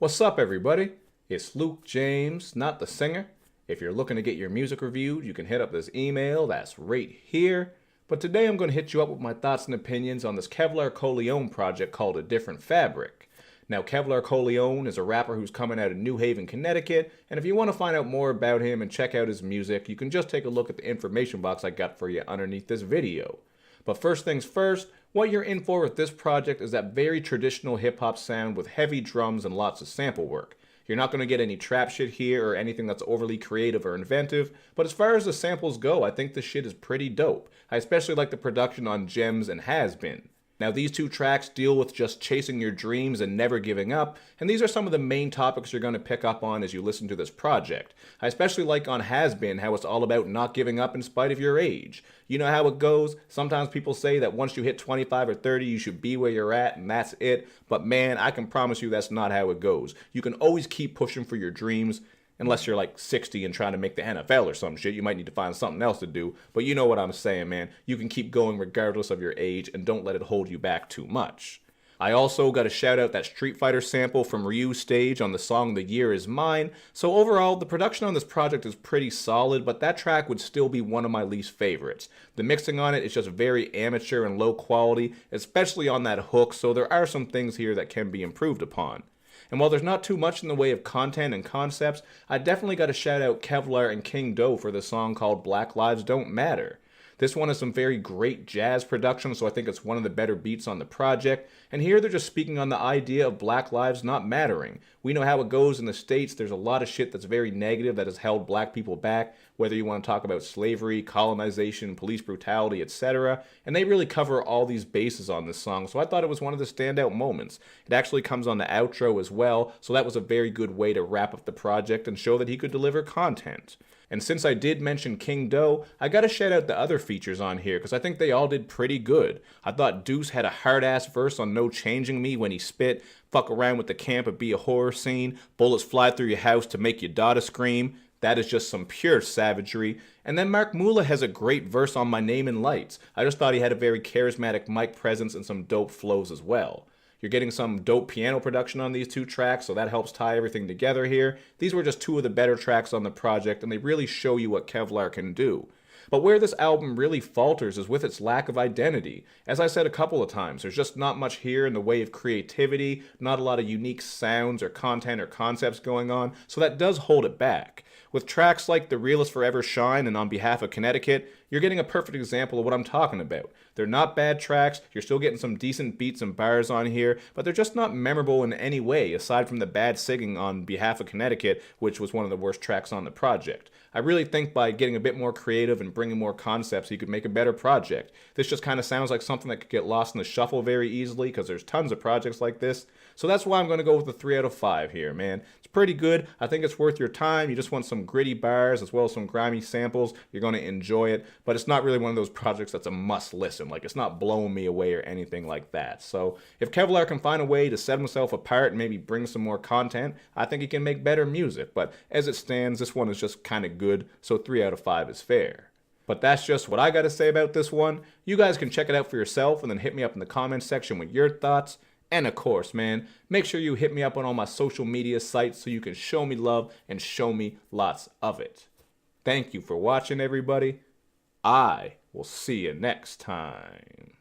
What's up, everybody? It's Luke James, not the singer. If you're looking to get your music reviewed, you can hit up this email that's right here. But today I'm going to hit you up with my thoughts and opinions on this Kevlar Kohleone project called A Different Fabric. Now, Kevlar Kohleone is a rapper who's coming out of New Haven, Connecticut, and if you want to find out more about him and check out his music, you can just take a look at the information box I got for you underneath this video. But first things first, what you're in for with this project is that very traditional hip-hop sound with heavy drums and lots of sample work. You're not going to get any trap shit here or anything that's overly creative or inventive, but as far as the samples go, I think this shit is pretty dope. I especially like the production on Gems and Has Been. Now, these two tracks deal with just chasing your dreams and never giving up, and these are some of the main topics you're going to pick up on as you listen to this project. I especially like on Has Been how it's all about not giving up in spite of your age. You know how it goes? Sometimes people say that once you hit 25 or 30, you should be where you're at, and that's it. But man, I can promise you that's not how it goes. You can always keep pushing for your dreams. Unless you're like 60 and trying to make the NFL or some shit, you might need to find something else to do. But you know what I'm saying, man. You can keep going regardless of your age and don't let it hold you back too much. I also got to shout out that Street Fighter sample from Ryu's stage on the song The Year Is Mine. So overall, the production on this project is pretty solid, but that track would still be one of my least favorites. The mixing on it is just very amateur and low quality, especially on that hook, so there are some things here that can be improved upon. And while there's not too much in the way of content and concepts, I definitely got to shout out Kevlar and King Doe for the song called Black Lives Don't Matter. This one has some very great jazz production, so I think it's one of the better beats on the project. And here they're just speaking on the idea of black lives not mattering. We know how it goes in the States. There's a lot of shit that's very negative that has held black people back, whether you want to talk about slavery, colonization, police brutality, etc. And they really cover all these bases on this song, so I thought it was one of the standout moments. It actually comes on the outro as well, so that was a very good way to wrap up the project and show that he could deliver content. And since I did mention King Doe, I gotta shout out the other features on here, because I think they all did pretty good. I thought Deuce had a hard-ass verse on No Changing Me when he spit, fuck around with the camp and be a horror scene, bullets fly through your house to make your daughter scream. That is just some pure savagery. And then Mark Mula has a great verse on My Name in Lights. I just thought he had a very charismatic mic presence and some dope flows as well. You're getting some dope piano production on these two tracks, so that helps tie everything together here. These were just two of the better tracks on the project, and they really show you what Kevlar can do. But where this album really falters is with its lack of identity. As I said a couple of times, there's just not much here in the way of creativity, not a lot of unique sounds or content or concepts going on, so that does hold it back. With tracks like The Realest Forever Shine and On Behalf of Connecticut, you're getting a perfect example of what I'm talking about. They're not bad tracks, you're still getting some decent beats and bars on here, but they're just not memorable in any way, aside from the bad singing on Behalf of Connecticut, which was one of the worst tracks on the project. I really think by getting a bit more creative and bringing more concepts, he could make a better project. This just kind of sounds like something that could get lost in the shuffle very easily, because there's tons of projects like this. So that's why I'm going to go with a 3 out of 5 here, man. It's pretty good. I think it's worth your time. You just want some gritty bars as well as some grimy samples. You're going to enjoy it, but it's not really one of those projects that's a must listen. Like, it's not blowing me away or anything like that. So if Kevlar can find a way to set himself apart and maybe bring some more content, I think he can make better music. But as it stands, this one is just kind of good, so 3 out of 5 is fair. But that's just what I got to say about this one. You guys can check it out for yourself and then hit me up in the comments section with your thoughts. And of course, man, make sure you hit me up on all my social media sites so you can show me love and show me lots of it. Thank you for watching, everybody. I will see you next time.